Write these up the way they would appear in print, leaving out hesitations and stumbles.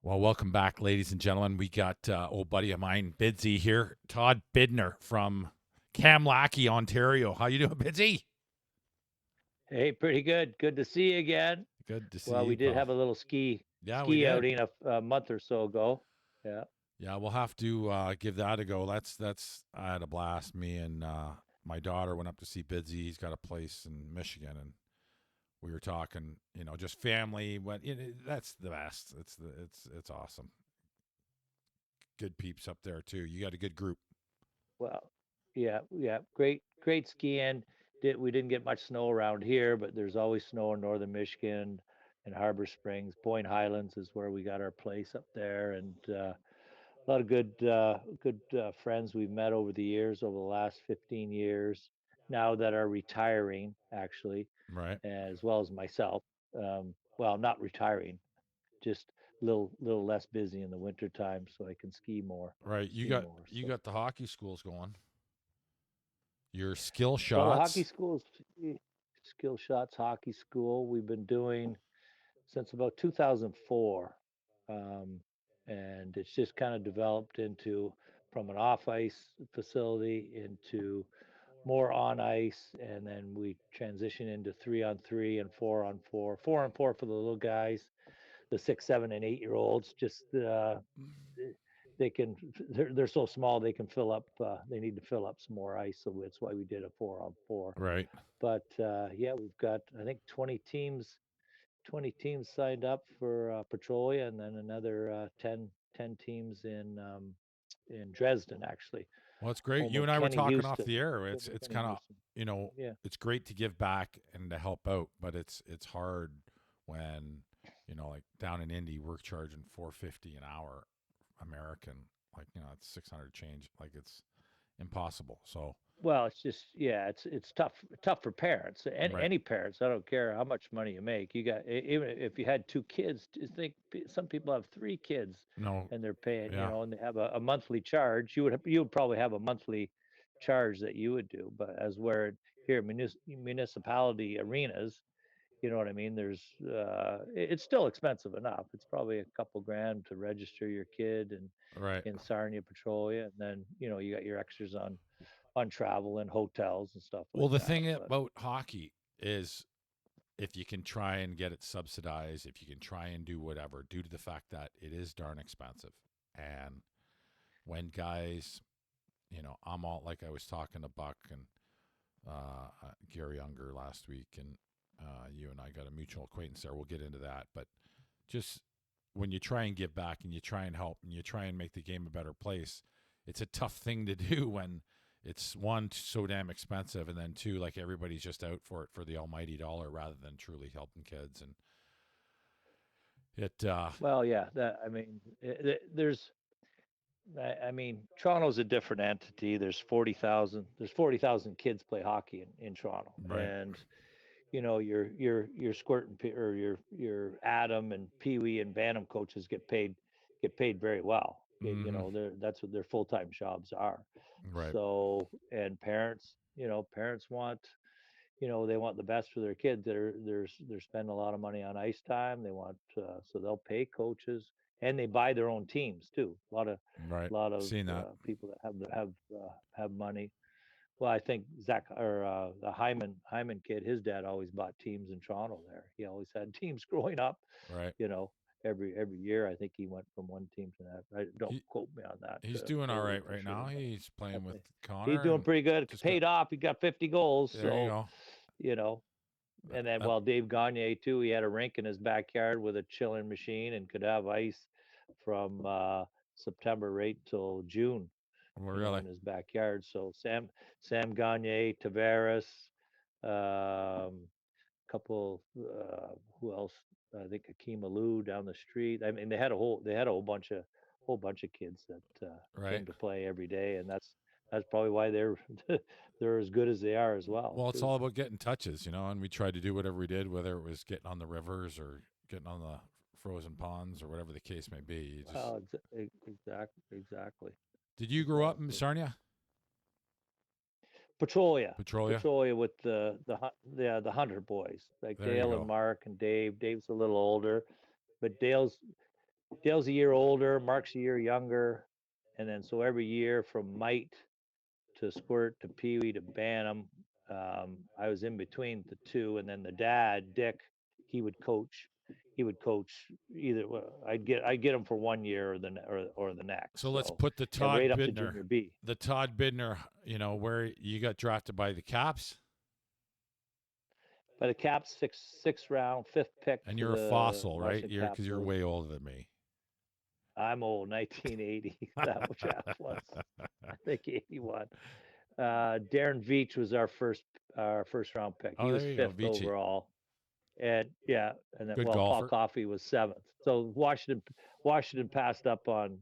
Well, welcome back, ladies and gentlemen. We got old buddy of mine, Bidsy here, Todd Bidner from Kamlaki, Ontario. How you doing, Bidsy? Hey, pretty good. Good to see you again. Good to see Well, we you, did pal. have a little ski Yeah, we ski did. outing a month or so ago. Yeah. Yeah, we'll have to give that a go. That's I had a blast. Me and my daughter went up to see Bidsy. He's got a place in Michigan, and we were talking. Just family. That's the best. It's awesome. Good peeps up there too. You got a good group, Well, yeah. Great skiing. We didn't get much snow around here, but there's always snow in northern Michigan and Harbor Springs. Boyne Highlands is where we got our place up there, and a lot of good friends we've met over the years, over the last 15 years, now that are retiring actually, right? as well as myself. Well, not retiring, just little less busy in the winter time, so I can Right. You ski got more. you So, got the hockey schools going. Your skill well, the hockey shots. school is Skill Shots Hockey School. We've been doing since about 2004, um, and it's just kind of developed into from an off ice facility into more on ice, and then we transition into 3-on-3 and 4-on-4. 4-on-4 for the little guys, the 6, 7, and 8 year olds. Just they can they're so small they can fill up. They need to fill up some more ice, so that's why we did a 4-on-4. Right. But yeah, we've got I think 20 teams signed up for Petrolia, and then another 10 teams in Dresden actually, Well, it's great. home You of and I were Kenny talking off Houston. the air. Home It's of it's Kenny kind of Houston. you know Yeah. it's great to give back and to help out, but it's hard when like down in Indy we're charging 450 an hour American, like it's 600 change, like it's impossible. So Well, it's just yeah, it's tough for parents. right, Any parents, I don't care how much money you make. You got even if you had two kids, just think some people have three kids, no, and they're paying, yeah, and they have a monthly charge. You would probably have a monthly charge that you would do, but as where here municipality arenas, you know what I mean? It's still expensive enough. It's probably a couple grand to register your kid and right. in Sarnia, Petrolia, and then you got your extras on travel and hotels and stuff Well, like the that. thing But about hockey is if you can try and get it subsidized, if you can try and do whatever, due to the fact that it is darn expensive, and when guys I'm all like I was talking to Buck and Gary Unger last week, and you and I got a mutual acquaintance there. We'll get into that, but just when you try and give back and you try and help and you try and make the game a better place, it's a tough thing to do when it's one so damn expensive, and then two, like everybody's just out for it for the almighty dollar rather than truly helping kids. And it, well, yeah, that I mean, I mean, Toronto's a different entity. There's 40,000 kids play hockey in Toronto, right, and your squirt or your Adam and Pee Wee and Bantam coaches get paid very well. mm-hmm, That's what their full time jobs are. right, So and parents want they want the best for their kids. They're spending a lot of money on ice time. They want so they'll pay coaches and they buy their own teams too. right. Lot of Seen that, people that have money. Well, I think Zach or the Hyman kid, his dad always bought teams in Toronto. There, he always had teams growing up. right? You know, every year I think he went from one team to that. Don't He quote me on that he's doing all totally right for right sure, now. but He's I playing with think he's Connor doing and pretty good. just got Paid off. He got 50 goals. there. You So go. you know, and then, That, well, Dave Gagne too. He had a rink in his backyard with a chilling machine and could have ice from September right till June. really, In his backyard. So Sam Gagne, Tavares, couple, who else? I think Akeem Alou down the street. I mean, they had a whole bunch of kids that right? came to play every day, and that's probably why they're they're as good as they are as well Well, it's too. all about getting touches, and we tried to do whatever we did, whether it was getting on the rivers or getting on the frozen ponds or whatever the case may be. You just Well, exactly, did you grow up in exactly. Sarnia, Petrolia, Petrolia? Petrolia with the Hunter boys, like There you Dale and go. Mark and Dave. Dave's a little older, but Dale's Dale's a year older, Mark's a year younger, and then so every year from mite to squirt to peewee to bantam, I was in between the two, and then the dad Dick, he would coach. He would coach either. I'd get him for 1 year or the So next. let's So put the yeah, Todd right up to Bidner, junior B. where you got drafted by the Caps, By the Caps, sixth round, fifth pick and to you're a the fossil, right? Washington You're because you're Capitals. way older than me. I'm old, 1980. That draft was, I think, 81. Darren Veach was our first round pick. Oh, He was there you go, fifth Vici, overall, and yeah, and then good well, Paul golfer. Coffey was seventh. So Washington passed up on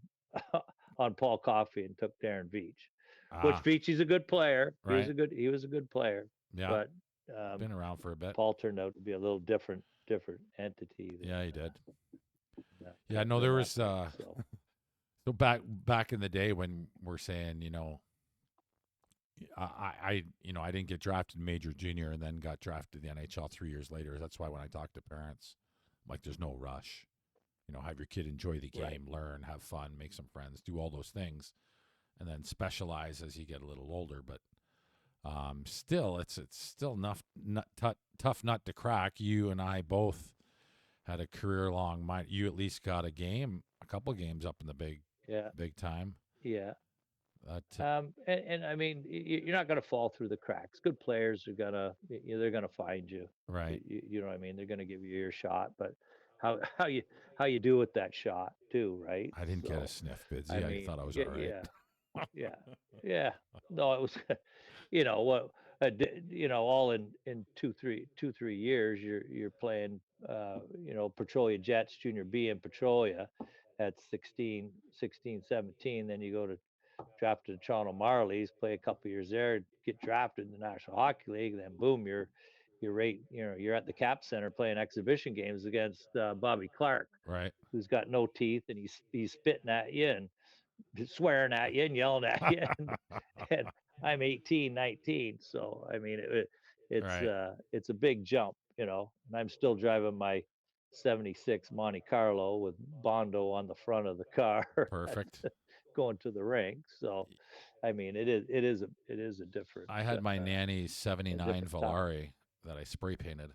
on Paul Coffey and took Darren Veach, which Ah, Veach's a good player. right. He was a good player, Yeah, but been around for a bit. Paul turned out to be a little different entity Yeah, he did. Yeah, no, than there that was pick. So so back in the day when we're saying, I didn't get drafted major junior and then got drafted in the NHL 3 years later. That's why when I talk to parents, I'm like, there's no rush. Have your kid enjoy the right, game, learn, have fun, make some friends, do all those things, and then specialize as you get a little older. But still, it's still tough nut to crack. You and I both had a career long mind. You at least got a couple games up in the yeah, big time. yeah. That And I mean, you're not going to fall through the cracks. Good players are they're gonna find you. right. You know what I mean? They're gonna give you your shot, but how how you how you do with that shot too, right? I didn't get a So, sniff, I Bidsy. I mean, thought I was yeah, all right. yeah, yeah, yeah. No, it was, what, all in 2 3 years, you're playing, Petrolia Jets, Junior B in Petrolia at 16, 17. Then you go to drafted to Toronto Marlies, play a couple years there, get drafted in the National Hockey League, then boom, you're right, you're at the Cap Center playing exhibition games against Bobby Clark, Right. who's got no teeth and he's spitting at you and swearing at you and yelling at you, and I'm 18, 19, so I mean Right. it's a big jump, and I'm still driving my 76 Monte Carlo with Bondo on the front of the car Perfect. going to the rink. So I mean, it is a different I had my nanny's a 79 different time. Volare that I spray painted.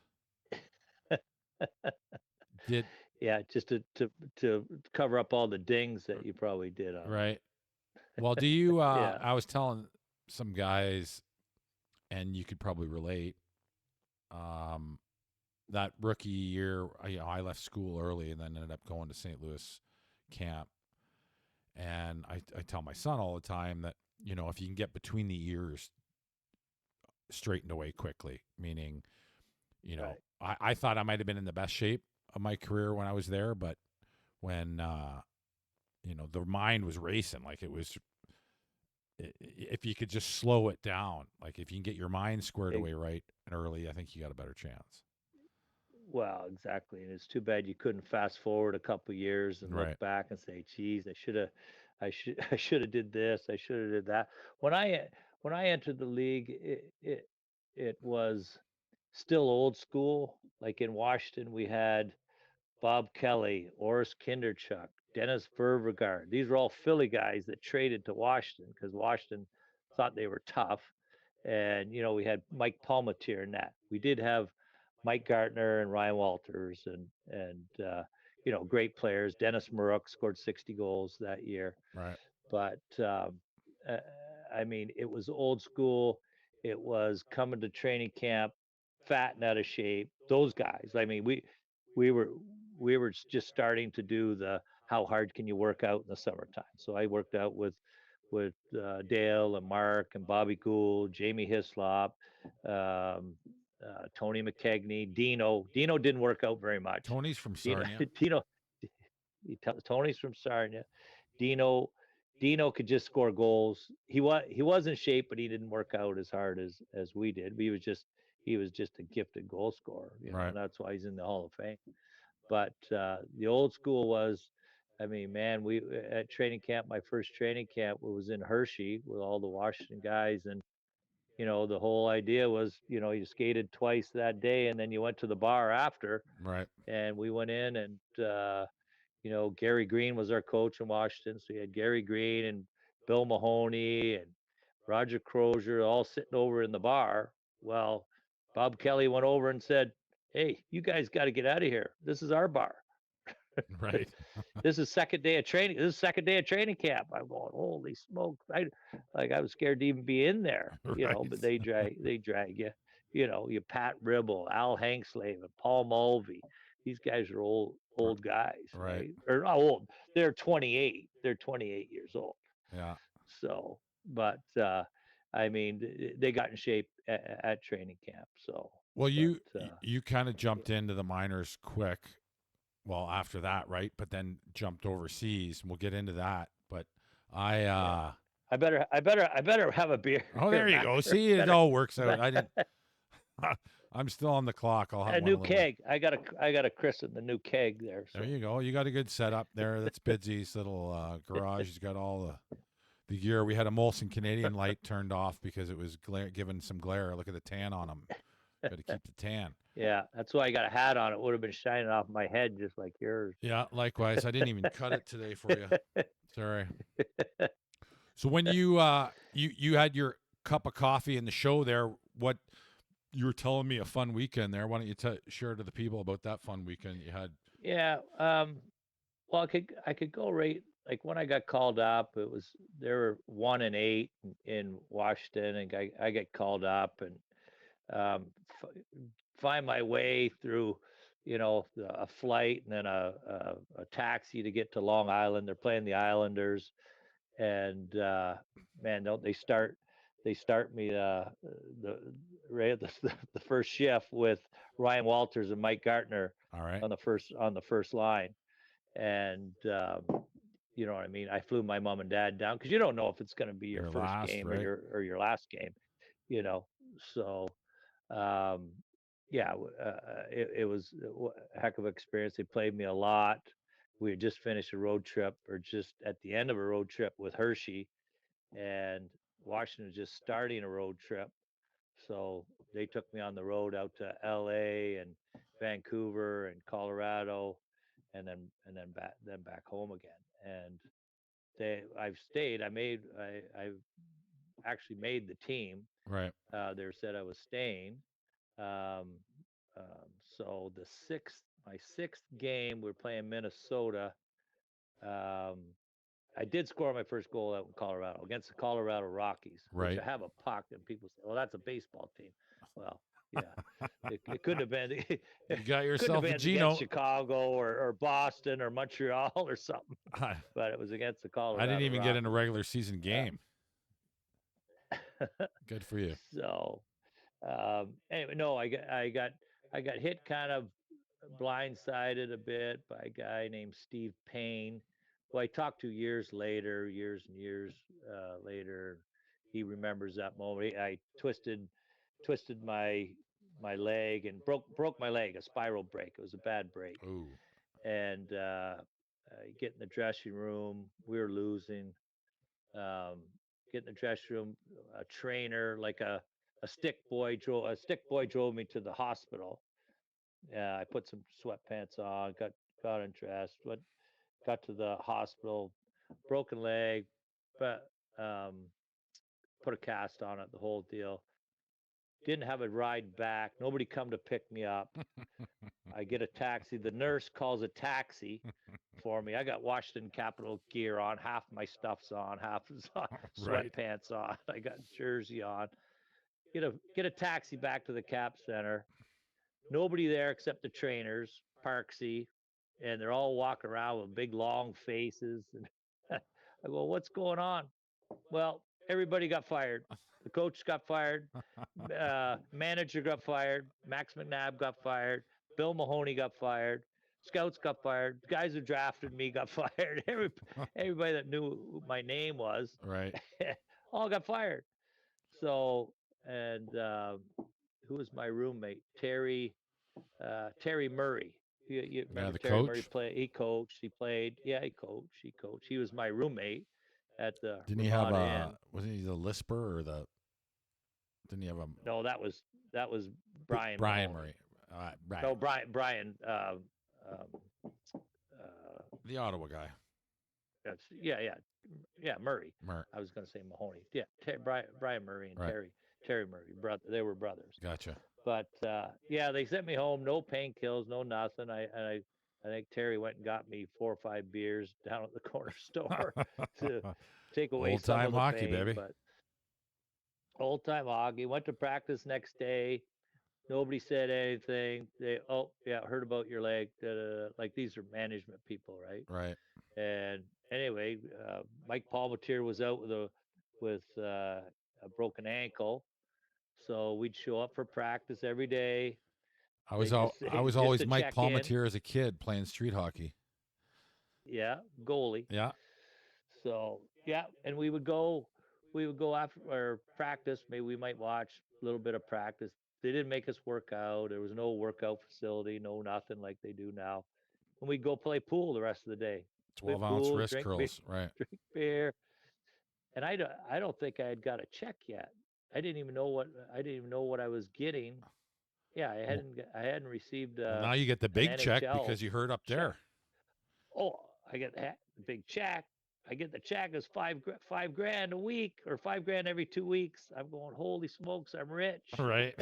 Did Yeah, just to cover up all the dings that you probably did on them. right. Well, do you Yeah, I was telling some guys and you could probably relate um that rookie year, I left school early and then ended up going to St. Louis camp. And I tell my son all the time that, if you can get between the ears straightened away quickly, meaning, right. I thought I might have been in the best shape of my career when I was there, but when, the mind was racing, like it was, if you could just slow it down, like if you can get your mind squared Ex- away right and early, I think you got a better chance. Well, exactly, and it's too bad you couldn't fast forward a couple years and look Right. back and say, "Geez, I should have did this. I should have did that." When I entered the league, it was still old school. Like in Washington, we had Bob Kelly, Oris Kinderchuk, Dennis Ververgaard. These were all Philly guys that traded to Washington because Washington thought they were tough. And, we had Mike Palmatier in that. We did have Mike Gartner and Ryan Walters and great players. Dennis Murrock scored 60 goals that year. Right. But uh, I mean, it was old school. It was coming to training camp, fat and out of shape. Those guys. I mean, we were we were just starting to do the how hard can you work out in the summertime. So I worked out with Dale and Mark and Bobby Gould, Jamie Hislop, um, Tony McKegney, Dino. Dino didn't work out very much. Tony's from Dino, Sarnia. Dino, Tony's from Sarnia. Dino, Dino could just score goals. He was in shape, but he didn't work out as hard as we did. He was just a gifted goal scorer, Right. and that's why he's in the Hall of Fame. But the old school was, I mean, man, we at training camp, my first training camp was in Hershey with all the Washington guys, and the whole idea was, you skated twice that day, and then you went to the bar after, Right. and we went in and Gary Green was our coach in Washington. So you had Gary Green and Bill Mahoney and Roger Crozier all sitting over in the bar. Well, Bob Kelly went over and said, "Hey, you guys got to get out of here. This is our bar. Right. This is second day of training. This is second day of training camp." I'm going, "Holy smoke!" I was scared to even be in there, Right. But they drag you. You Pat Ribble, Al Hankslave, and Paul Mulvey. These guys are old guys, Right. right? Or not old. They're 28. They're 28 years old. Yeah. So, but I mean, they got in shape at training camp. So, Well, but you kind of jumped into the minors quick. Well, after that, right? But then jumped overseas, and we'll get into that. But I yeah. I better have a beer. Oh, there you go. Macker. See, it all works out. Better, I didn't. I'm still on the clock. I'll have a one a new little. keg. I gotta christen the new keg there. There So you go. You got a good setup there. That's Bidsy's little garage. He's got all the gear. We had a Molson Canadian light turned off because it was giving some glare. Look at the tan on him. Got to keep the tan. yeah, that's why I got a hat on. It would have been shining off my head just like yours. Yeah, likewise. I didn't even cut it today for you. Sorry. So when you had your cup of coffee in the show there, what you were telling me a fun weekend there. Why don't you share to the people about that fun weekend you had? Yeah. Well, I could go right like when I got called up. It was there were 1-8 in Washington, and I get called up and um, f- find my way through, a flight and then a taxi to get to Long Island. They're playing the Islanders, and man, don't they start me the right at the first shift with Ryan Walters and Mike Gartner All right. on the first line, and you know what I mean. I flew my mom and dad down because you don't know if it's going to be your Your first last, game or right? your last game, you know. So um, yeah, it was a heck of an experience. They played me a lot. We had just finished a road trip, or just at the end of a road trip with Hershey, and Washington was just starting a road trip. So they took me on the road out to L.A. and Vancouver and Colorado, and then back home again. And I've stayed. I actually made the team. Right. They said I was staying. Um, so my sixth game, we're playing Minnesota. Um, I did score my first goal out in Colorado against the Colorado Rockies, which Right. I have a puck, and people say, "Well, that's a baseball team." Well, yeah, it couldn't have been. It You got couldn't have yourself a been against Gino. Chicago or Boston or Montreal or something, I, but it was against the I didn't Colorado even get in a Rockies. regular season Uh, game. Good for you. so anyway, no, I got hit kind of blindsided a bit by a guy named Steve Payne, who I talked to years and years later. He remembers that moment. I twisted my leg and broke my leg, a spiral break. It was a bad break, Ooh. and get in the dressing room. We were losing. Um, get in the dressing room. A trainer, like a stick boy drove me to the hospital. Yeah, I put some sweatpants on, got undressed, but got to the hospital, broken leg, but put a cast on it, the whole deal. Didn't have a ride back. Nobody come to pick me up. I get a taxi. The nurse calls a taxi for me. I got Washington Capital gear on. Half my stuff's on, half is on, Right. sweatpants on. I got jersey on. Get a taxi back to the Cap Center. Nobody there except the trainers, Parksy, and they're all walking around with big long faces. And I go, "What's going on?" Well, everybody got fired. The coach got fired. Manager got fired. Max McNabb got fired. Bill Mahoney got fired. Scouts got fired. Guys who drafted me got fired. Everybody that knew who my name was, Right. all got fired. So, and who was my roommate? Terry Murray. You Yeah, remember the Terry Murray coach. play? He coached. He played. Yeah, he coached. He coached. He was my roommate at the Didn't he have Ramada Inn. wasn't he the Lisper or the, didn't he have a No, that was Brian Brian Mahoney. Murray? Right. No, Brian. Um, The Ottawa guy. That's yeah, Murray. Mer. I was going to say Mahoney. Yeah, Brian Murray and Right. Terry Murray, brother. They were brothers. Gotcha. But yeah, they sent me home, no painkillers, no nothing. I think Terry went and got me 4 or 5 beers down at the corner store to take away Old some time of the hockey, pain. baby. But old time hockey. Went to practice next day. Nobody said anything. They yeah, heard about your leg. Da, da, da. Like these are management people, right? Right. And anyway, Mike Palmatier was out with a broken ankle, so we'd show up for practice every day. They just I was just always to Mike check in. Palmatier as a kid playing street hockey. Yeah, goalie. Yeah. So yeah, and we would go after our practice. Maybe we might watch a little bit of practice. They didn't make us work out. There was no workout facility, no nothing like they do now. And we'd go play pool the rest of the day. Play 12-ounce pool, wrist curls. Right. drink beer, and I don't think I had got a check yet. I didn't even know what I was getting. Yeah, Well, I hadn't received now you get the an big check NHL because you hurt up check. there. Oh, I get the big check. I get the check as 5 grand a week or 5 grand every 2 weeks. I'm going, holy smokes, I'm rich. Right.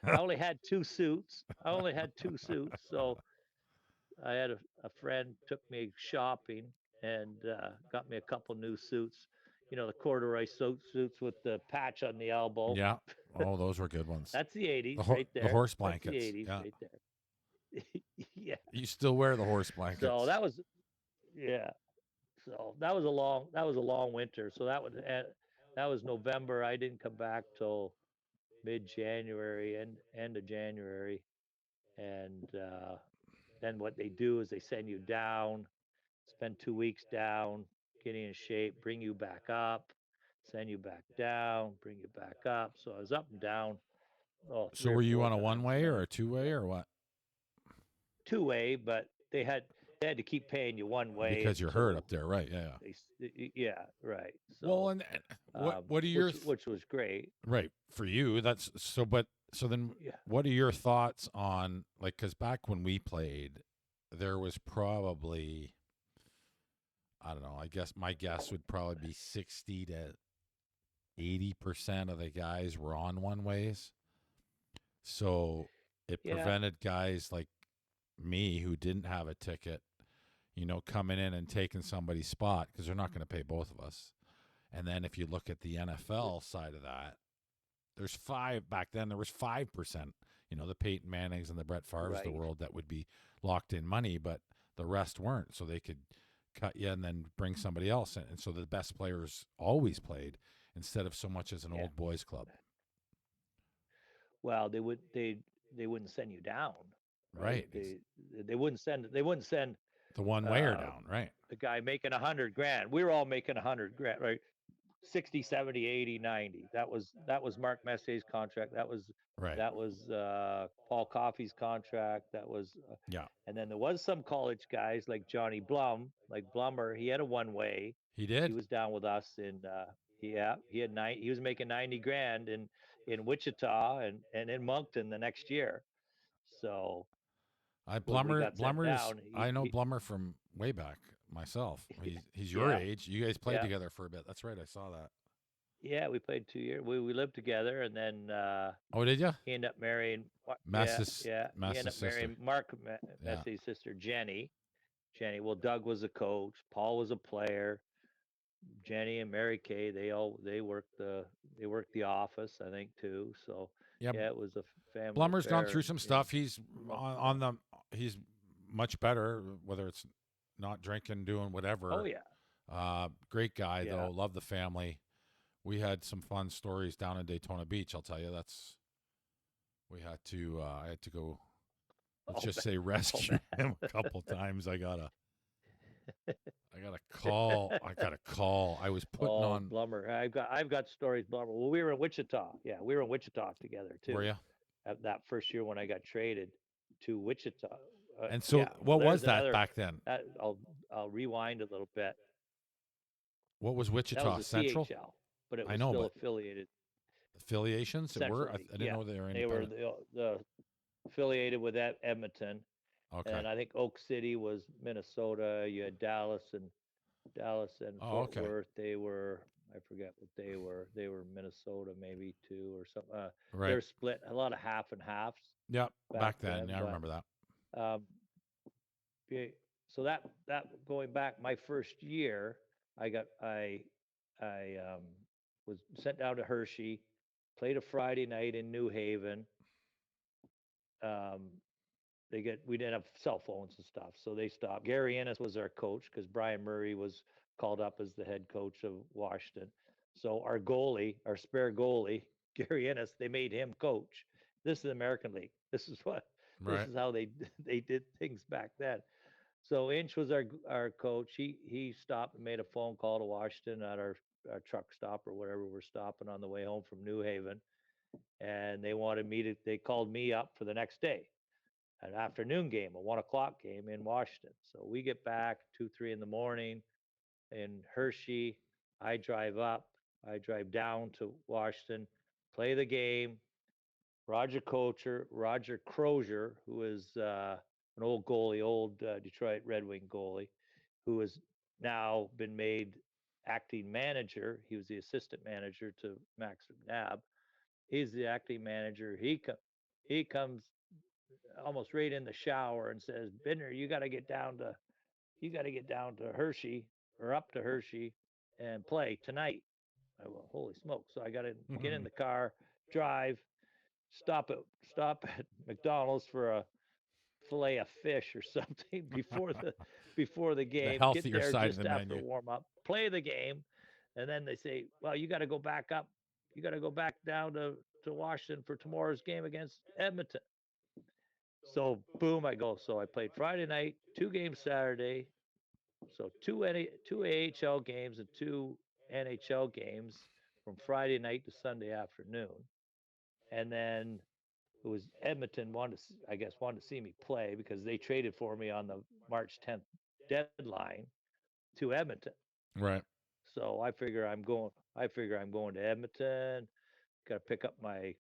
I only had 2 suits. So I had a friend took me shopping and got me a couple new suits. You know, the corduroy suits with the patch on the elbow. Yeah. Oh, those were good ones. That's the 80s The, right the there. horse That's the blankets. 80s Yeah. right there. Yeah. You still wear the horse So blankets. that was yeah. So that was a long winter. So that was November. I didn't come back till mid-January, end of January, and then what they do is they send you down, spend 2 weeks down, getting in shape, bring you back up, send you back down, bring you back up. So I was up and down, oh, So three or were you four on a times, one-way and or then a two-way or what? two-way, but they had to keep paying you one way Because you're hurt up until there, right? Yeah. Yeah. yeah, right. Well, So and what are your which was great. right for you? That's so. But so then, Yeah. what are your thoughts on like? Because back when we played, there was probably I don't know. I guess my guess would probably be 60 to 80% of the guys were on one ways. So it Yeah. prevented guys like me who didn't have a ticket, coming in and taking somebody's spot because they're not going to pay both of us. And then if you look at the NFL side of that, there's back then there was 5%, the Peyton Mannings and the Brett Favres of the Right. world that would be locked in money, but the rest weren't. So they could cut you and then bring somebody else in. And so the best players always played instead of so much as an Yeah. old boys club. Well, they wouldn't send you down, right? Right. They wouldn't send The one wayer uh, down, right? the guy making 100 grand. We were all making 100 grand, right? 60, 70, 80, 90. That was Mark Messier's contract. Right. That was Paul Coffey's contract. That was Yeah. and then there was some college guys like Johnny Blum, like Blummer. He had a one way. He He did. was down with us in yeah, he was making 90 grand in Wichita and in Moncton the next year. So when we got sent Blummer's down, I know Blummer from way back myself. He's your yeah, age. You guys played yeah, together for a bit. That's right. I saw that. yeah, we played 2 years. We lived together, and then Oh, did you? he ended up marrying. He ended Mass's up sister. marrying Mark Yeah. Messie's sister Jenny. Well, Doug was a coach. Paul was a player. Jenny and Mary Kay, they worked the office, I think too. So Yeah. yeah, it was a family Blummer's gone affair, through and some stuff. He's Moncton. on the he's much better, whether it's not drinking, doing whatever. Oh yeah, Great guy yeah. though. Love the family. We had some fun stories down in Daytona Beach. I'll tell you, I had to go. Let's Oh, just say rescue him a couple times. I got a call. I was putting oh, on. Blummer. I've got stories, Blummer. Well, we were in Wichita. Yeah, we were in Wichita together too. Were you? That first year when I got traded to Wichita. And so, Yeah, what was there's that another. back then? I'll rewind a little bit. What was That Wichita was the Central? CHL, but it I was know, still but affiliated affiliations that were. centrally. I didn't Yeah, know they were they were independent. the affiliated with that Edmonton, Okay. and I think Oak City was Minnesota. You had Dallas and Oh, Fort okay. Worth. They were, I forget what they were. They were Minnesota maybe too or something. Right. They're split a lot of half and halves Yep. back Back then, then. yeah, I But remember that. um, yeah, so that going back my first year, I was sent down to Hershey, played a Friday night in New Haven. Um, we didn't have cell phones and stuff, so they stopped. Gary Ennis was our coach because Brian Murray was called up as the head coach of Washington. So our goalie, our spare goalie, Gary Ennis, they made him coach. This is the American League. This Right. is how they they did things back then. So Inch was our coach. He stopped and made a phone call to Washington at our truck stop or whatever we're stopping on the way home from New Haven, and they wanted me to. They called me up for the next day, an afternoon game, a 1 o'clock game in Washington. So we get back 2, 3 in the morning in Hershey. I drive up. I drive down to Washington, play the game. Roger Crozier, who is an old goalie, old Detroit Red Wing goalie, who has now been made acting manager. He was the assistant manager to Max McNabb. He's the acting manager. He comes almost right in the shower and says, "Bidner, you got to get down to Hershey or up to Hershey and play tonight." I went, "Holy smoke!" So I got to get in the car, drive, stop at stop at McDonald's for a fillet of fish or something before the The game. Get healthier there side of the just after menu. warm up, play the game, and then they say, "Well, you got to go back up. You got to go back down to Washington for tomorrow's game against Edmonton." So boom, I go. So I played Friday night, 2 games Saturday, so two AHL games and two NHL games from Friday night to Sunday afternoon, and then it was Edmonton I guess wanted to see me play because they traded for me on the March 10th deadline to Edmonton. Right. So I figure I'm going to Edmonton. Got to pick up my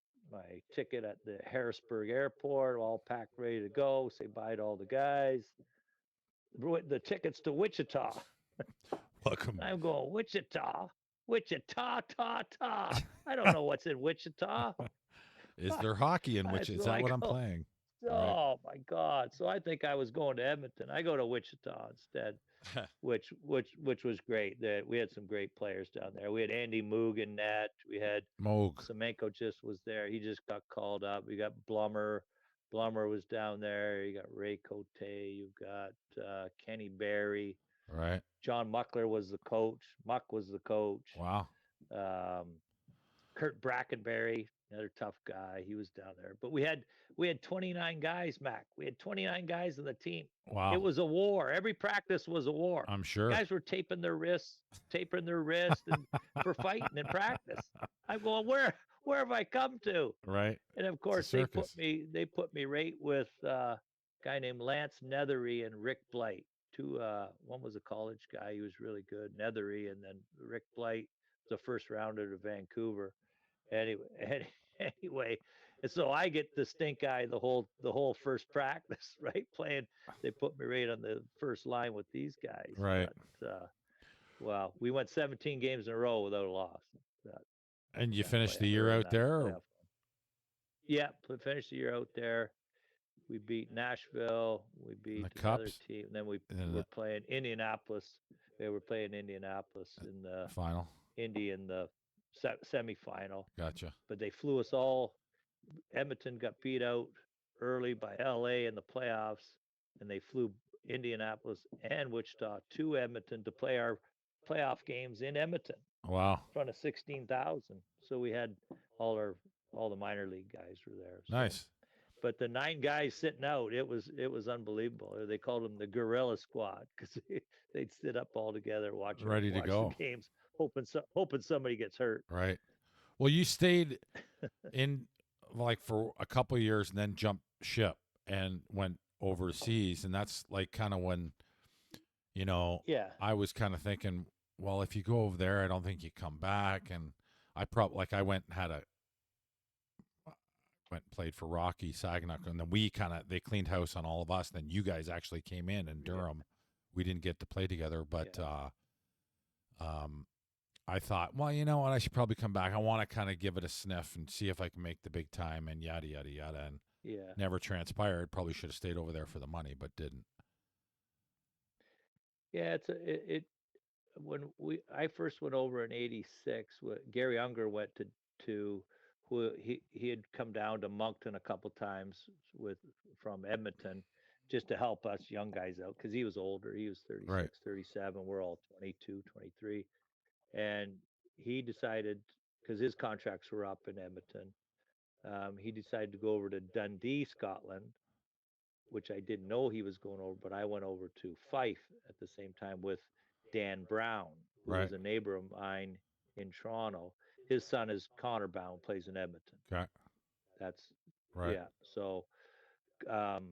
ticket at the Harrisburg airport, all packed, ready to go. Say bye to all the guys. The tickets to Wichita. Welcome. I'm going Wichita, Wichita, ta ta. I don't know what's in Wichita. Is there hockey in which is So that I what I'm go, playing? Right. oh my God. So I think I was going to Edmonton. I go to Wichita instead, which was great. That we had some great players down there. We had Andy Moog in net. We had Moog. Semenko just was there. He just got called up. We got Blummer. Blummer was down there. You got Ray Cote. You've got Kenny Barry. Right. John Muckler was the coach. Muck was the coach. Wow. Um, Kurt Brackenberry, another tough guy. He was down there. But we had 29 guys, Mac. We had 29 guys in the team. It Wow. was a war. Every practice was a war. I'm sure. Guys were taping their wrist and for fighting in practice. I'm going, where have I come to? Right. And of It's a course circus. they put me right with a guy named Lance Nethery and Rick Blight. One was a college guy. He was really good, Nethery, and then Rick Blight was a first rounder to Vancouver. Anyway, anyway, and so I get the stink eye the whole first practice, right? Playing, they put me right on the first line with these guys. Right. But well, we went 17 games in a row without a loss. That And you that finished play the year or in out that there or playoff. Yeah, finished the year out there. We beat Nashville. We in beat the another cups team. And then we and then were the playing Indianapolis. They were playing Indianapolis in the final? Indy in the semifinal. Gotcha. But they flew us all. Edmonton got beat out early by LA in the playoffs, and they flew Indianapolis and Wichita to Edmonton to play our playoff games in Edmonton Wow. in front of 16,000. So we had all the minor league guys were there. So, Nice. but the 9 guys sitting out, it was unbelievable. They called them the Gorilla Squad because they'd sit up all together Ready to watch the go. games, hoping somebody gets hurt. Right. Well, you stayed in like for a couple of years and then jumped ship and went overseas, and that's like kind of when Yeah, I was kind of thinking, well, if you go over there, I don't think you come back. And I probably like I went and had a went and played for Rocky Saginaw, and then they cleaned house on all of us. Then you guys actually came in Yeah. Durham. We didn't get to play together, but Yeah. I thought, well, you know what, I should probably come back. I want to kind of give it a sniff and see if I can make the big time, and yada yada yada. And Yeah. never transpired. Probably should have stayed over there for the money, but didn't. Yeah. It when I first went over in '86, Gary Unger went to who he had come down to Moncton a couple times with from Edmonton just to help us young guys out because he was older. He was Right, 36, 37. We're all 22, 23. And he decided because his contracts were up in Edmonton, he decided to go over to Dundee, Scotland, which I didn't know he was going over, but I went over to Fife at the same time with Dan Brown, who right, was a neighbor of mine in Toronto. His son is Connor Brown, plays in Edmonton. okay, That's right. yeah. So um,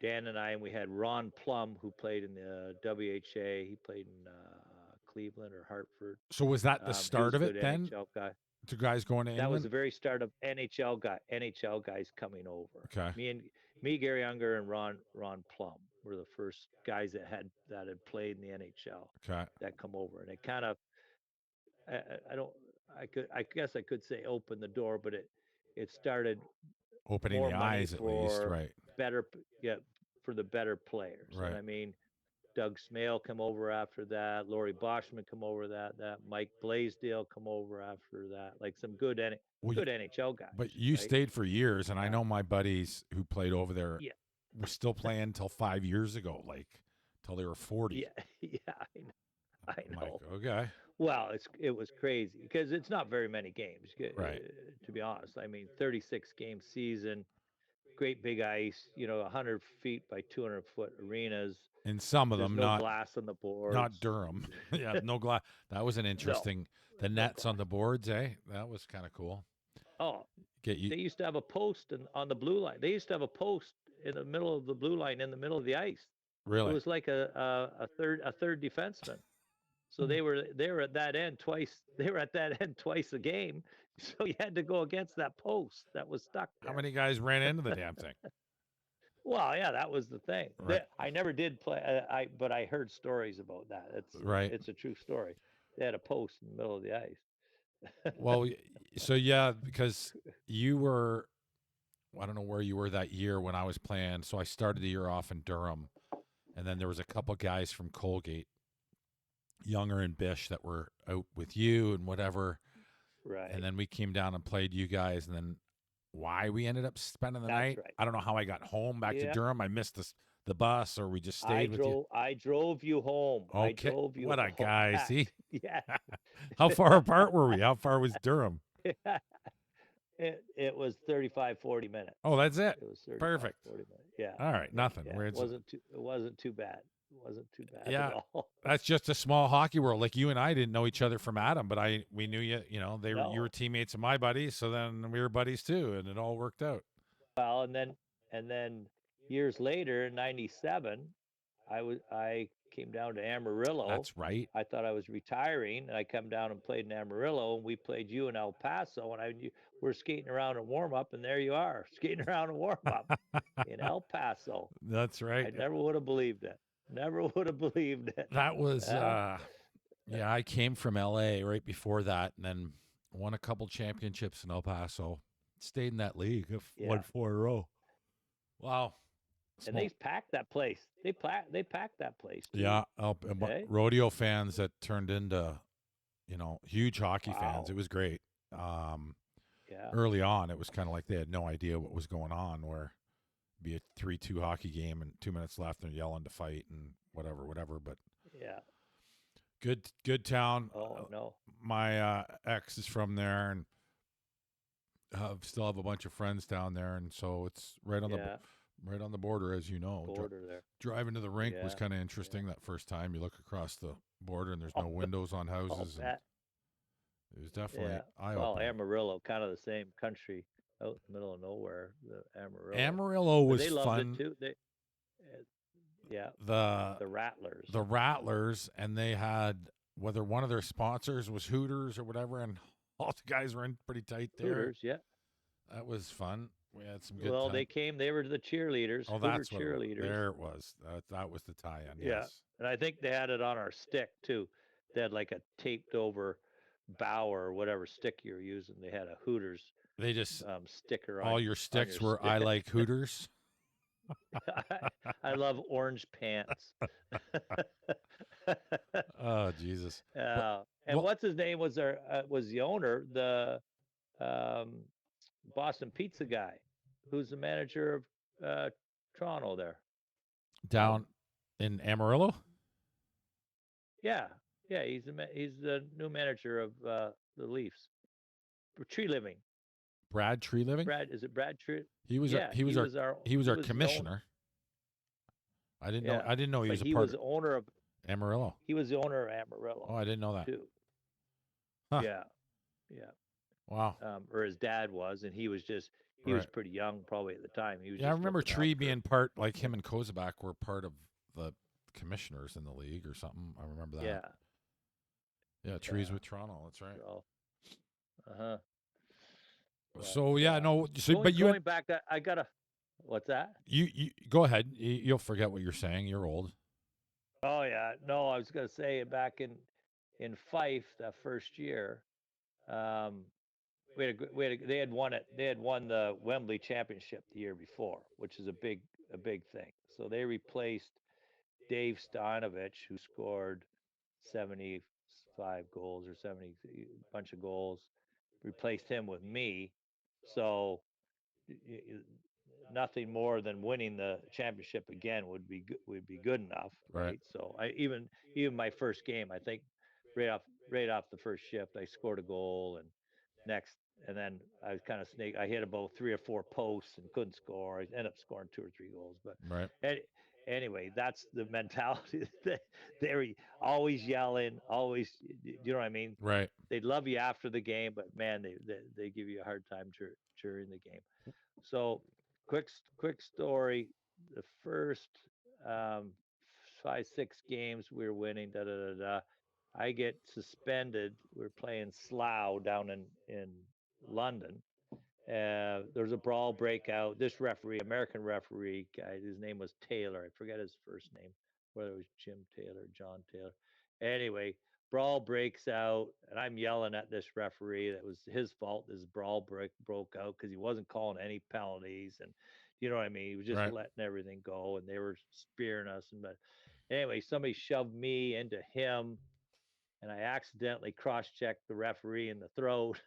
Dan and we had Ron Plum, who played in the WHA. He played in Cleveland or Hartford. So was that the He was start a of good it then? NHL guy. To guys going to That was England? the very start of NHL guys coming over. Okay, Gary Unger, and Ron Plum were the first guys that had played in the NHL okay. that come over, and it kind of I don't I guess I could say open the door, but it started Opening more the money eyes at least, for right, yeah, for the better players, and right. I mean. Doug Smale come over after that. Laurie Boschman come over that. Mike Blaisdell come over after that. Like some Well, good NHL but guys, you right? stayed for years, and I Uh, know my buddies who played over there yeah, were still playing until 5 years ago, like till they were 40. yeah, yeah. I I'm like, know. okay, Well, it was crazy because it's not very many games, right. to be honest. I mean, 36 game season, great big ice, 100 feet by 200-foot arenas. And some of There's them no not glass on the not boards. Durham. Yeah, no glass. That was an No, interesting. The no nets on glass. the boards, eh? That was kind of cool. Oh, Get you they used to have a post on the blue line. They used to have a post in the middle of the blue line in the middle of the ice. It really. was like a third defenseman. So they were at that end twice. They were at that end twice a game. So you had to go against that post that was stuck How there. many guys ran into the damn thing? Well, yeah, that was the thing. Right, I never did play. But I heard stories about that. right. It's a true story. They had a post in the middle of the ice. Well, so yeah, because you were, I don't know where you were that year when I was playing. So I started the year off in Durham, and then there was a couple guys from Colgate, Younger and Bish, that were out with you and whatever. And Right. then we came down and played you guys, and then why we ended up spending the That's night, right. I don't know how I got home back to Yeah. Durham. I missed the bus, or we just stayed with you. I drove you home. I Okay, drove you what a home guy! back. See, Yeah. how far apart were we? How far was Durham? It was 35, 40 minutes. Oh, that's it. It was 35, Perfect. 40 minutes. Yeah. All right, Yeah. nothing. Yeah. We're It wasn't too bad. It wasn't too bad at yeah, all. that's just a small hockey world. Like you and I didn't know each other from Adam, but we knew you. You were No. teammates of my buddies, so then we were buddies too, and it all worked out. Well, and then years later, in '97, I came down to Amarillo. That's right. I thought I was retiring, and I come down and played in Amarillo, and we played you in El Paso, and we're skating around in warm up, and there you are skating around in warm up in El Paso. That's I right. never would have believed it. Never would have believed it. That was Well, yeah, I came from LA right before that, and then won a couple championships in El Paso. Stayed in that league. Won yeah. 4 in a row. Wow. And Small. they packed that place. They packed that place, dude. Yeah, Hey? rodeo fans that turned into, huge hockey fans. Wow. It was great. Yeah. Early on, it was kind of like they had no idea what was going on. Where it'd be a 3-2 hockey game and 2 minutes left, and they're yelling to fight and whatever. But Yeah. good town. Oh no. My ex is from there, and still have a bunch of friends down there, and so it's right on Yeah. right on the border, as you know. Border there. Driving to the rink was Yeah. kind of interesting that first time. You look across the border, and there's Oh, no windows on oh, houses, and that. it was definitely Yeah. eye Well, opening. Amarillo, kind of the same country out in the middle of nowhere, the Amarillo. Amarillo But was they loved fun. it too. Yeah, The the Rattlers. the Rattlers, and they had, whether one of their sponsors was Hooters or whatever, and all the guys were in pretty tight there. Hooters, yeah. That was fun. We had some good Well, time. they came. They were the cheerleaders, Oh, Hooter that's what it was. cheerleaders. There it was. That was the tie-in. Yeah, Yes. and I think they had it on our stick too. They had like a taped over bow or whatever stick you were using. They had a Hooters They just sticker all your on your sticks were I stick. like Hooters. I love orange pants. Oh Jesus. But And well, what's his name was the owner, the um, Boston Pizza guy, who's the manager of Toronto there. Um, down in Amarillo, yeah, yeah, he's the new manager of the Leafs. Tree Living. Brad Tree Living. Brad, is it Brad Tree? He was our Yeah, he was our he was he our was the owner. commissioner. I didn't know Yeah, I didn't know he but was a he part was of the owner of Amarillo. he was the owner of Oh, Amarillo I didn't know that. too. Huh. Yeah, yeah. Wow. Or his dad was, and he was Right. pretty young probably at the time. He was Yeah, I just remember looking Tree after. being part like him and Kozabak were part of the commissioners in the league or something. I remember that. Yeah, Yeah, Trees yeah. with Toronto. That's right. So, uh-huh. So But yeah, no. So, going but you had going back, I gotta. What's that? you go ahead. You'll forget what you're saying. You're old. Oh yeah, no, I was gonna say back in Fife that first year, um, they had won it. They had won the Wembley Championship the year before, which is a big thing. So they replaced Dave Stanovich, who scored 75 goals or 70 bunch of goals, replaced him with me. So nothing more than winning the championship again would be good enough, Right. right? So I even my first game, I think right off the first shift, I scored a goal, and next and then I was kind of snake. I hit about 3 or 4 posts and couldn't score. I ended up scoring 2 or 3 goals, but Right. any, anyway, that's the mentality. They're always yelling, always. You know what I mean? Right. They'd love you after the game, but man, they give you a hard time during the game. So, quick story. The first um, 5 6 games we were winning. Da da da da. I get suspended. We're playing Slough down in London. There's a brawl breakout. This referee, American referee guy, his name was Taylor. I forget his first name, whether it was Jim Taylor, John Taylor. Anyway, brawl breaks out, and I'm yelling at this referee. That was his fault. This broke out because he wasn't calling any penalties, and you know what I mean. He was just Right. letting everything go, and they were spearing us. And but anyway, somebody shoved me into him, and I accidentally cross-checked the referee in the throat.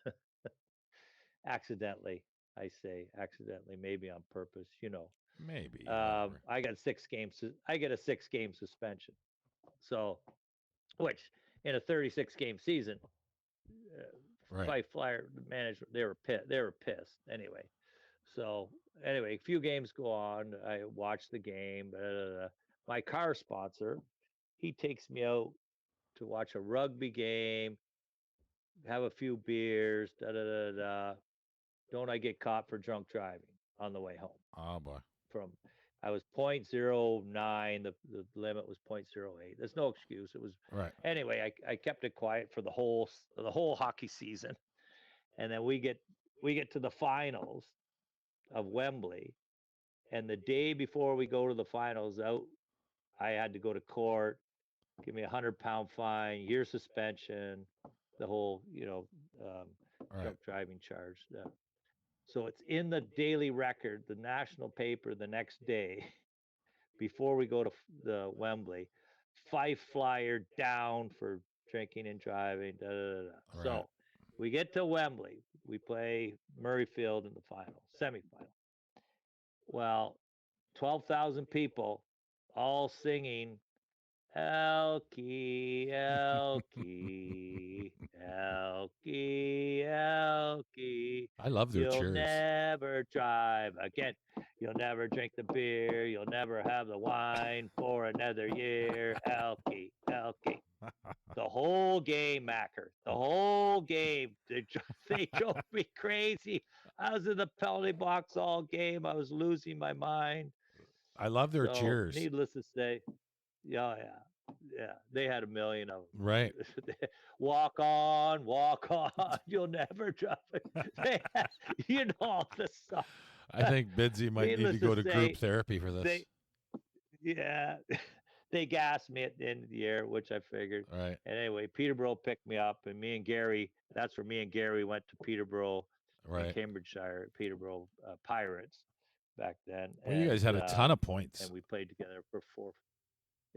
Accidentally, I say accidentally, maybe on purpose, you know. Maybe whatever. I got 6 games. I get a 6 game suspension. So, which in a 36 game season, uh, Right. Fife Flyer management they were pissed anyway. So anyway, a few games go on. I watch the game. My car sponsor, he takes me out to watch a rugby game, have a few beers. Da da da da. Don't I get caught for drunk driving on the way home? Oh boy. From I was point zero 0.09, the limit was point zero 0.08. There's no excuse. It was Right. anyway, I kept it quiet for the whole hockey season. And then we get to the finals of Wembley, and the day before we go to the finals out, I had to go to court, give me £100 fine, year suspension, the whole, um, Right. drunk driving charge. So it's in the Daily Record, the national paper, the next day before we go to the Wembley. Fife Flyer down for drinking and driving. Da, da, da, da. Right. So we get to Wembley. We play Murrayfield in the final, semifinal. Well, 12,000 people all singing Elkie, Elkie, Elkie, Elkie. I love their You'll cheers. never drive again. You'll never drink the beer. You'll never have the wine for another year. Elkie, Elkie. The whole game, Macker. The whole game. They drove me crazy. I was in the penalty box all game. I was losing my mind. I love their So, cheers. needless to say, yeah, yeah. Yeah, they had a million of Right. them. Walk on, you'll never drop it. They had, all this stuff. I think Bidsy might need to Needless to go to group say, therapy for this. they yeah, they gassed me at the end of the year, which I figured. Right. And anyway, Peterborough picked me up, and me and Gary. That's where me and Gary went to Peterborough in Right. Cambridgeshire, Peterborough Pirates back then, Well, you guys had a ton of and points. we played together for four.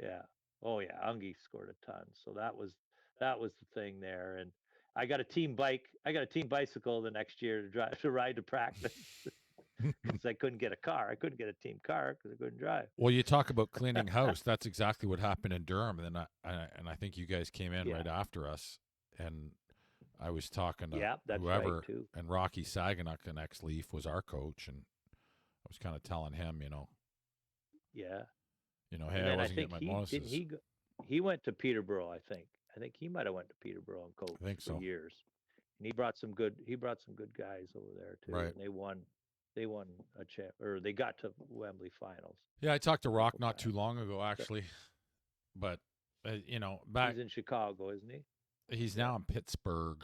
Yeah. Oh yeah, Ungie scored a ton. So that was the thing there. And I got a team bike. I got a team bicycle the next year to drive to ride to practice because I couldn't get a car. I couldn't get a team car because I couldn't drive. Well, you talk about cleaning house. That's exactly what happened in Durham. And then I think you guys came in Yeah. right after us, and I was talking to Yeah, that's right whoever, too. and Rocky Saginaw, an ex-Leaf, was our coach, and I was kind of telling him, Yeah. hey, And I then I wasn't think getting my he didn't bonuses. he go, he went to Peterborough, I think. I think he might have went to Peterborough and I coached think for so. years. And he brought some good guys over there too. Right. And they won a champ or they got to Wembley finals Yeah, I talked to a Rock couple not too times. long ago, So actually, but back he's in Chicago, isn't he? he's Yeah. now in Pittsburgh.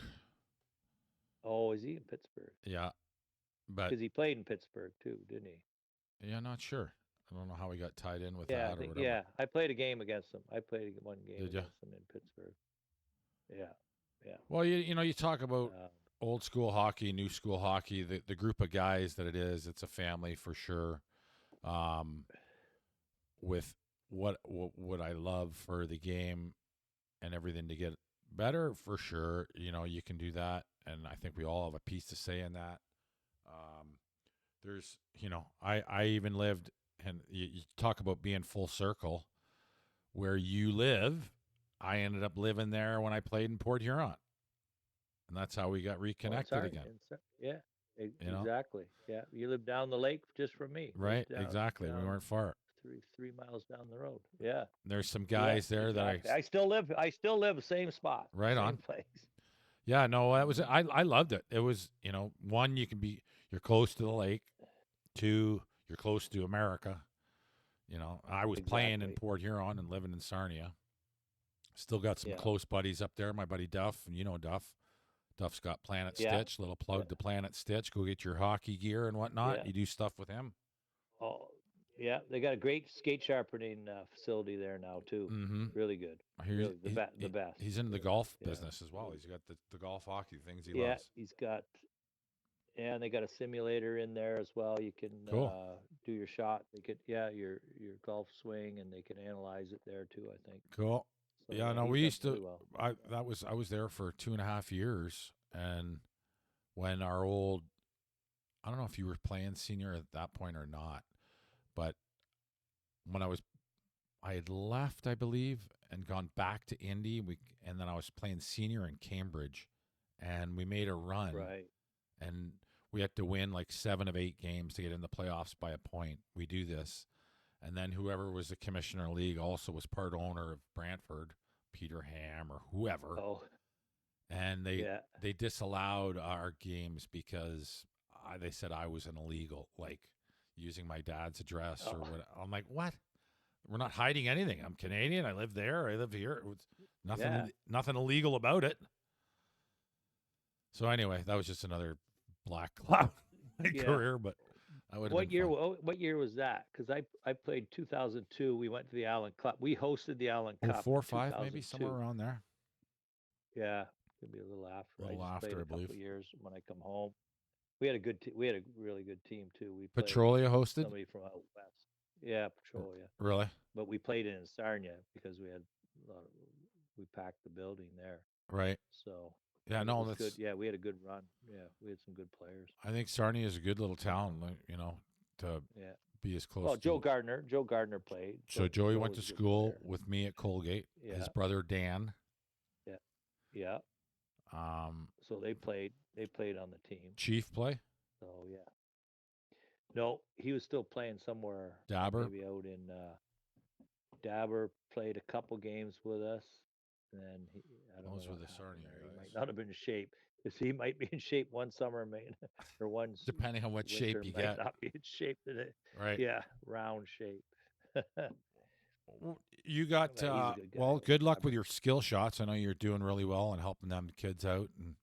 Oh, is he in Pittsburgh? Yeah, but Because he played in Pittsburgh too, didn't he? yeah, not sure. I don't know how he got tied in with Yeah, I that or think whatever. yeah. I played a game against him. I played one game Did you? against him in Pittsburgh. Yeah, yeah. Well, you talk about Um, old school hockey, new school hockey, the group of guys that it is, it's a family for sure. Um, with what I love for the game and everything to get better for sure. You can do that, and I think we all have a piece to say in that. Um, there's, I even lived, and you talk about being full circle. Where you live, I ended up living there when I played in Port Huron, and that's how we got oh, reconnected sorry. again. Yeah, You know, exactly. Yeah, you live down the lake just from me. Live right? Exactly. We down weren't far. three miles down the road. Yeah, There's some yeah, guys there that exactly. I still live the same spot, right same on. place. Yeah, no, that was I loved it. It was, one, you're close to the lake. Two, you're close to America. I was playing in Exactly. Port Huron and living in Sarnia. Still got some Yeah, close buddies up there. My buddy Duff, and Duff. Duff's got Planet yeah, Stitch. Little yeah, plug to Planet Stitch. Go get your hockey gear and whatnot. yeah. You do stuff with him. Oh, yeah. They got a great skate sharpening facility there now too. Mm-hmm. Really good. He's Really the best. he's into the Really. golf Yeah. business as well. Really. He's got the golf hockey things he Yeah, loves. he's got. Yeah, and they got a simulator in there as well. You can Cool. do your shot. They could, yeah, your golf swing, and they can analyze it there too. I think. Cool. So Yeah, yeah, no, he's we done used to. really well. I was there for 2.5 years, and when our old, I don't know if you were playing senior at that point or not, but when I had left, I believe, and gone back to Indy. And then I was playing senior in Cambridge, and we made a run, Right. and we had to win like 7 of 8 games to get in the playoffs by a point. We do this, and then whoever was the commissioner of the league also was part owner of Brantford, Peter Ham or whoever, Oh, and yeah. they disallowed our games because they said I was an illegal, like using my dad's address or Oh, what. I'm like, what? We're not hiding anything. I'm Canadian. I live there. I live here. It was yeah. nothing illegal about it. So anyway, that was just another black cloud in my Yeah. career, but that would have What been year? fun. What year was that? Because I played 2002. We went to the Allen Cup. We hosted the Allen Oh, Cup four in or five, maybe somewhere 2002. around there. Yeah, could be a little after. A I little just played after, I a believe. couple of years when I come home. We had a we had a really good team too. We played Petrolia hosted. somebody from out west. Yeah, Petrolia. Really? But we played in Sarnia because we had a lot of, we packed the building there. Right. So, Yeah. but it No, was good. that's. Yeah, we had a good run. Yeah, we had some good players. I think Sarnia is a good little Uh, town. Like, to yeah. be as close Well, to. Joe Gardner played. So Joey Joe went was to a good school player. with me at Colgate. His Yeah, brother Dan. yeah, yeah. Um, So they played. They played on the team. Chief play. So yeah. No, he was still playing somewhere, Dabber. maybe out in Dabber. Played a couple games with us, and then I don't know Those were what the happened Sarnia there. He might guys. not have been in shape. Because he might be in shape one summer, or Depending on what shape winter you might get. not be in shape today. Right. Yeah, round shape. You Yeah, got he's a good guy, well. Good luck with Robert. your skill shots. I know you're doing really well and helping them kids out. And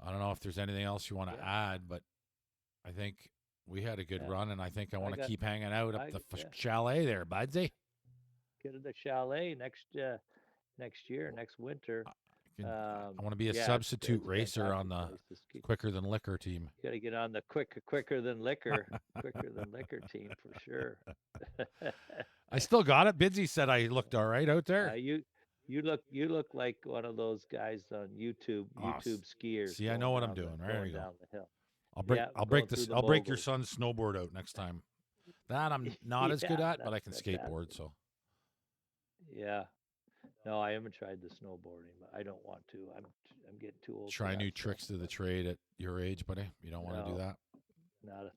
I don't know if there's anything else you want Yeah, to add, but I think we had a good yeah. run, and I think I I want to got, keep hanging out up the yeah. chalet there, Budsy. Get to the chalet next year, next winter. I want to be a Yeah, substitute it's a racer on fantastic the place to ski. quicker than liquor team. Got to get on the quicker than liquor team for sure. I still got it. Bidsy said I looked all right out there. You you look like one of those guys on Oh, YouTube skiers see, I know what I'm doing. Right, there going you go. down the hill. I'll break Yeah, I'll break going through this the I'll break your moguls. son's snowboard out next time. That I'm not as good Yeah, at, but I that's can skateboard. fantastic. So Yeah. No, I haven't tried the snowboarding, but I don't want to. I'm getting too old for try that new stuff. tricks to the But trade at your age, buddy. You don't want to do no, that. not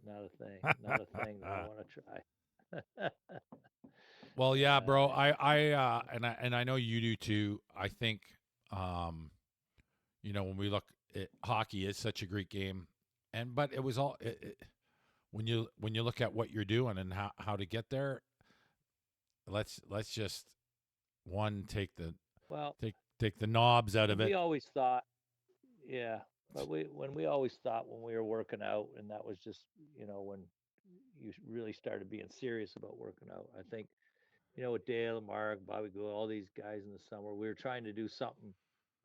not a thing. Not a thing that I want to try. Well, yeah, bro. uh, And I know you do too. I think, um, when we look at hockey is such a great game, and but it was all when you look at what you're doing and how to get there. Let's just one well, take the knobs out of when it. we always thought, yeah, but we always thought when we were working out, and that was just when you really started being serious about working out. I think with Dale, Mark, Bobby Gould, all these guys in the summer, we were trying to do something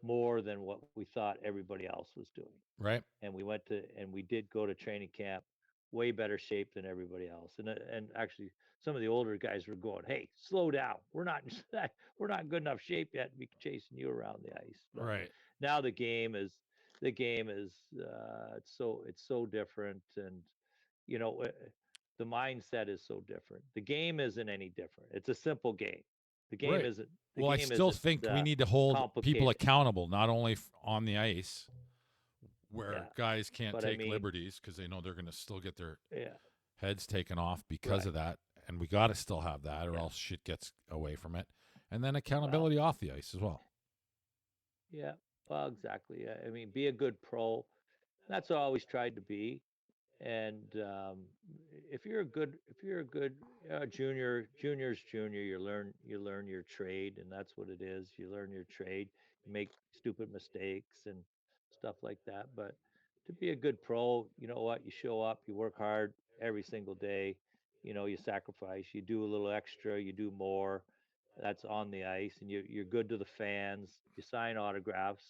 more than what we thought everybody else was doing. Right, And we did go to training camp, way better shape than everybody else. And actually, some of the older guys were going, "Hey, slow down. We're not in good enough shape yet to be chasing you around the ice." But right, now the game is it's so different, and you know uh, the mindset is so different. The game isn't any different. It's a simple game. The game right. isn't the Well, I game still isn't think we need to hold people complicated. accountable, not only on the ice, where Yeah, guys can't but I take mean, liberties because they know they're going to still get their yeah, heads taken off because right, of that, and we got to still have that, or yeah. else shit gets away from it. And then Well, accountability off the ice as well. yeah, well, exactly. Yeah. I mean, be a good pro. That's what I always tried to be. And if you're a good junior, you learn your trade, and that's what it is. You learn your trade. You make stupid mistakes and stuff like that. But to be a good pro, you know what? You show up, you work hard every single day. You sacrifice. You do a little extra. You do more. That's on the ice, and you're good to the fans. You sign autographs.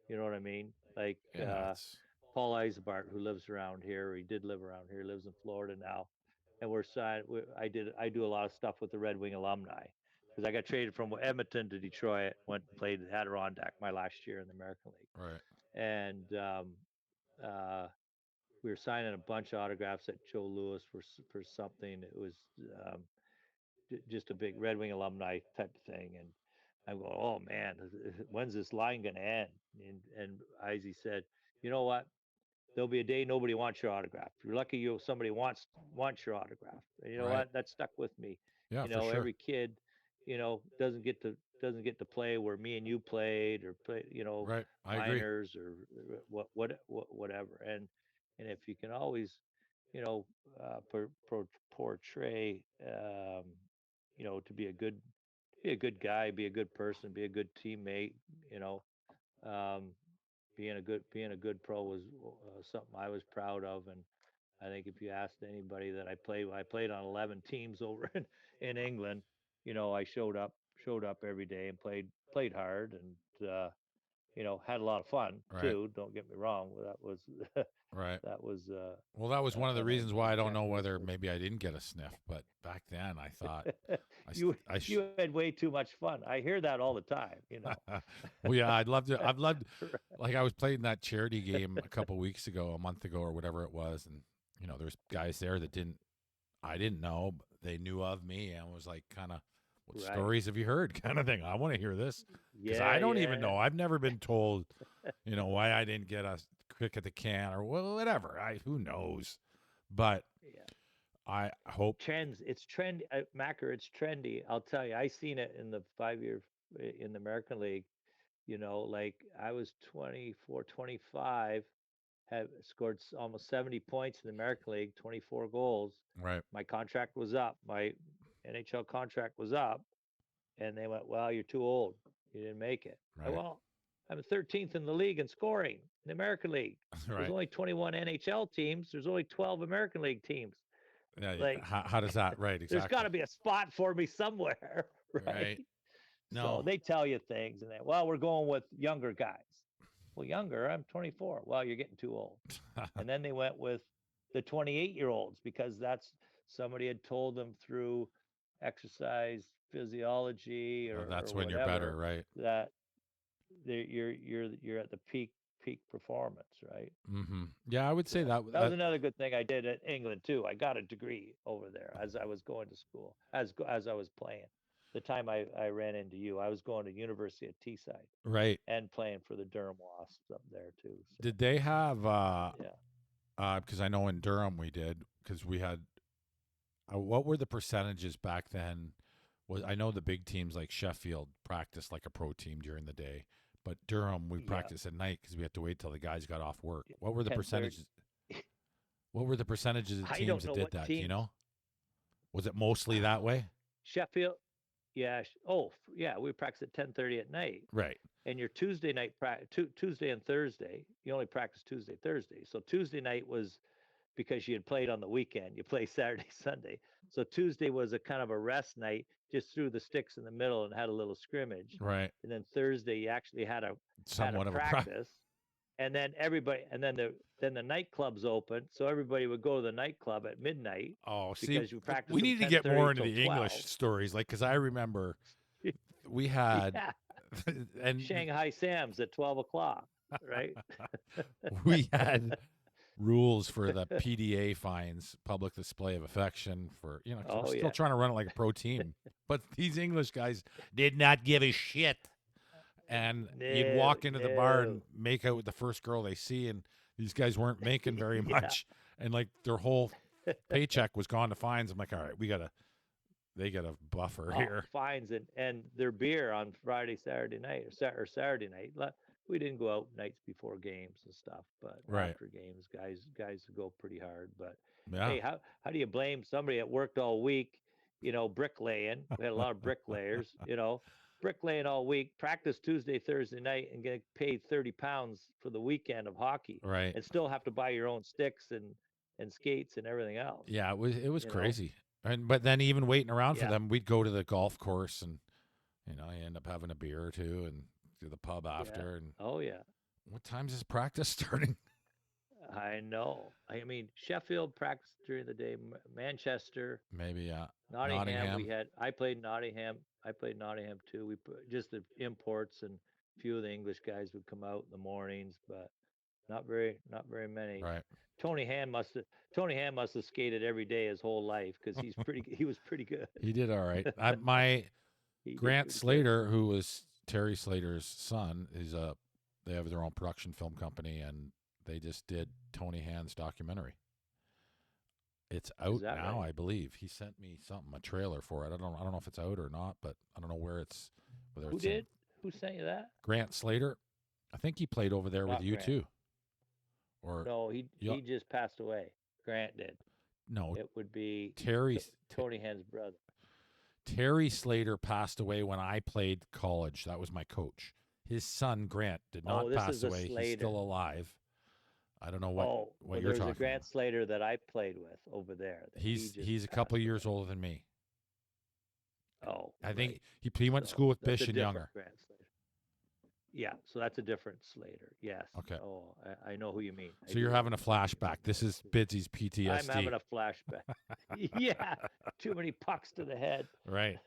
You know what I mean? Like Yeah, it's Paul Eisbart, who lives around here, he did live around here, lives in Florida now, and we're signed. I do a lot of stuff with the Red Wing alumni because I got traded from Edmonton to Detroit, went and played the Adirondack my last year in the American right. League, and uh, we were signing a bunch of autographs at Joe Louis for something. It was um, just a big Red Wing alumni type of thing, and I'm going, oh man, when's this line going to end? And Izzy said, you know what? There'll be a day nobody wants your autograph. You're lucky somebody wants your autograph. And you know Right. what? That stuck with me. Yeah, for sure. Every kid, doesn't get to play where me and you played or play, Right. I agree. minors or whatever. And if you can always, you know, portray, to be a good guy, be a good person, be a good teammate, you know, um, being a good pro was something I was proud of, and I think if you asked anybody that I played on 11 teams over in England. I showed up every day and played hard, and had a lot of fun Right. too. Don't get me wrong. That was Right. that was Well, that was one of the reasons a why I don't know checklist. whether maybe I didn't get a sniff, but back then I thought I you st- I sh- you had way too much fun. I hear that all the time. well, yeah, I'd loved like I was playing that charity game a couple weeks ago, a month ago or whatever it was, and there's guys there that I didn't know, but they knew of me and was like kind of what Right. stories have you heard kind of thing. I want to hear this because I Yeah, don't even yeah, know. I've never been told, why I didn't get a kick at the can or whatever. Who knows, but yeah. I hope Trends. It's trend, Macker. It's trendy. I'll tell you. I seen it in the 5 year in the American League. Like I was 24, 25, have scored almost 70 points in the American League, 24 goals. right. My contract was up. NHL contract was up, and they went, "Well, you're too old. You didn't make it." Right. Well, I'm 13th in the league in scoring in the American League. There's Right. only 21 NHL teams. There's only 12 American League teams. Yeah. Yeah. Like, How does that? Right. there's got Exactly. to be a spot for me somewhere, right? Right. So No. they tell you things, and they, well, we're going with younger guys. Well, younger, I'm 24. Well, you're getting too old. And then they went with the 28-year-olds because that's somebody had told them through exercise physiology That's or when you're better, whatever right? that you're at the peak performance, right? Mm-hmm. Yeah, I would say So that. that was another good thing I did at England too. I got a degree over there as I was going to school, as I was playing. The time I ran into you, I was going to University of Teesside right. and playing for the Durham Wasps up there too. So Did they have? yeah, Because I know in Durham we did because we had. What were the percentages back then? Was I know the big teams like Sheffield practiced like a pro team during the day, but Durham we yeah, practiced at night because we had to wait till the guys got off work. What were the 10:30. percentages? What were the percentages of I teams don't that know did what that? Do you teams. know? Was it mostly that way? Sheffield, yeah. Yeah. We practice at 10:30 at night, Right. and your Tuesday night Tuesday and Thursday. You only practice Tuesday, Thursday. So Tuesday night was because you had played on the weekend. You play Saturday, Sunday. So Tuesday was a kind of a rest night. Just threw the sticks in the middle and had a little scrimmage. Right. And then Thursday you actually had a Somewhat of a pro. practice. And then everybody, and then the nightclubs open, so everybody would go to the nightclub at midnight Oh, see, because you practice we from need to get 10:30 more into till the English 12. stories, like because I remember we had, Yeah, and Shanghai Sam's at 12 o'clock, right? we had rules for the PDA fines, public display of affection for 'cause we're Oh still yeah, trying to run it like a pro team. But these English guys did not give a shit. And you'd no, walk into the bar no, and make out with the first girl they see, and these guys weren't making very yeah. much, and like their whole paycheck was gone to fines. I'm like, all right, they got a buffer Oh, here. fines and their beer on Friday, Saturday night or Saturday night. We didn't go out nights before games and stuff, but Right. after games, guys would go pretty hard. But Yeah. hey, how do you blame somebody that worked all week? Bricklaying. We had a lot of bricklayers. Bricklaying all week, practice Tuesday, Thursday night, and get paid £30 for the weekend of hockey, Right. and still have to buy your own sticks and skates and everything else. Yeah, it was You know? crazy. And but then even waiting around for Yeah. them, we'd go to the golf course and you end up having a beer or two and to the pub Yeah. after. And Oh yeah. what time's is practice starting? I know. I mean, Sheffield practiced during the day. Manchester, Maybe Nottingham. Nottingham. I played Nottingham. I played Nottingham too. Just the imports, and a few of the English guys would come out in the mornings, but not very many. Right. Tony Hand must have Tony Hand must have skated every day his whole life because he was pretty good. He did all right. My He did Grant pretty good. Slater, who was Terry Slater's son, they have their own production film company, and they just did Tony Hand's documentary. It's Is out that now, right? I believe. He sent me a trailer for it. I don't know if it's out or not, but I don't know whether Who it's in did? Who sent you that? Grant Slater. I think he played over there with Not you Grant. too. Or No, he yeah, he just passed away. Grant did. no, It would be Terry Tony Hand's brother. Terry Slater passed away when I played college. That was my coach. His son Grant did Oh, not this pass is a away. He's Slater. still alive. I don't know what Oh, well, you're there's a talking Grant about. Slater that I played with over there. That he just He's a passed couple of years away. older than me. Oh, I right. think he went to So school with that's a Bish and different Younger. Grant Slater. Yeah, so that's a different Slater. Yes. Okay. Oh, I know who you mean. I So you're do having a know who you flashback. mean This there is too. Bidsy's I'm having PTSD. a flashback. Yeah, too many pucks to the head. Right.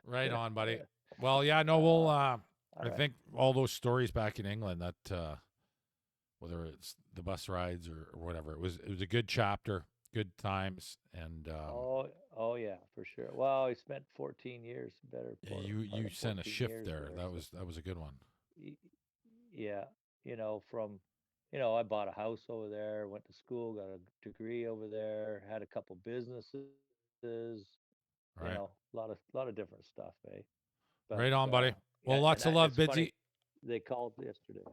Right on, buddy. Uh, Well, yeah, no, we'll all I right. think all those stories back in England that whether it's the bus rides or whatever, it was a good chapter, good times, and Oh, oh yeah, for sure. Well, I spent 14 years, better yeah, you part of sent a 14 shift years there. there. That So, was a good one. y- yeah, I bought a house over there, went to school, got a degree over there, had a couple businesses, Right. lot of different stuff, eh? But Right on, buddy. yeah, Well, lots of and love, it's funny, Bidsy. they called yesterday.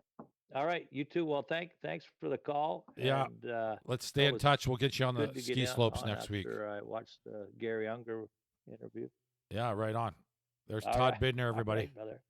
All right, you too. Well, thanks for the call, Yeah, and let's that stay in was touch. We'll get you on the good to get ski slopes on next week. after I watched the Gary Unger interview. Yeah, right on. There's All Todd right, Bidner, all everybody. right, brother.